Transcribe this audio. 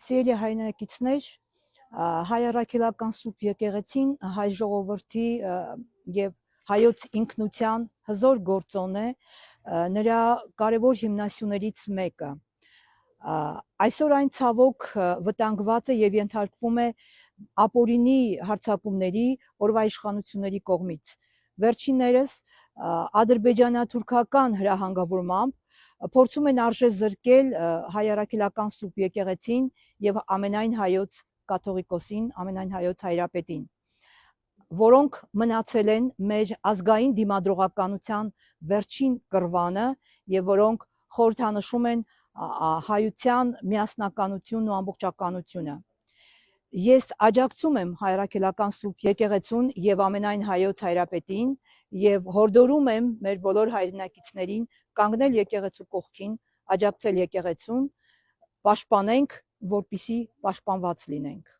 Սիրելի հայրենակիցներ, հայ առաքելական Սուրբ եկեղեցին հայ ժողովրդի եւ հայոց ինքնության հզոր գործոն է, նրա կարևոր հիմնասյուներից մեկը։ Այսօր այն ցավոք վտանգված է եւ ենթարկվում է ապօրինի հարձակումների օրվա իշխանությունների կողմից։ Վերջիններս ադրբեջանա-թուրքական հրահանգավորմամբ փորձում են արժե զրկել հայ առաքելական Սուրբ եկեղեցին եւ ամենայն հայոց կաթողիկոսին, ամենայն հայոց հայրապետին, որոնք մնացել են մեր ազգային դիմադրողականության վերջին կռվանը եւ որոնք խորհրդանշում են հայության միասնականությունն ու ամբողջականությունը։ Ես աջակցում եմ հայ առաքելական Սուրբ եկեղեցուն եւ ամենայն հայոց հայրապետին եւ հորդորում եմ մեր բոլոր հայրենակիցներին կանգնել եկեղեցու կողքին, աջակցել եկեղեցուն, պաշտպանենք, որպեսզի պաշտպանված լինենք։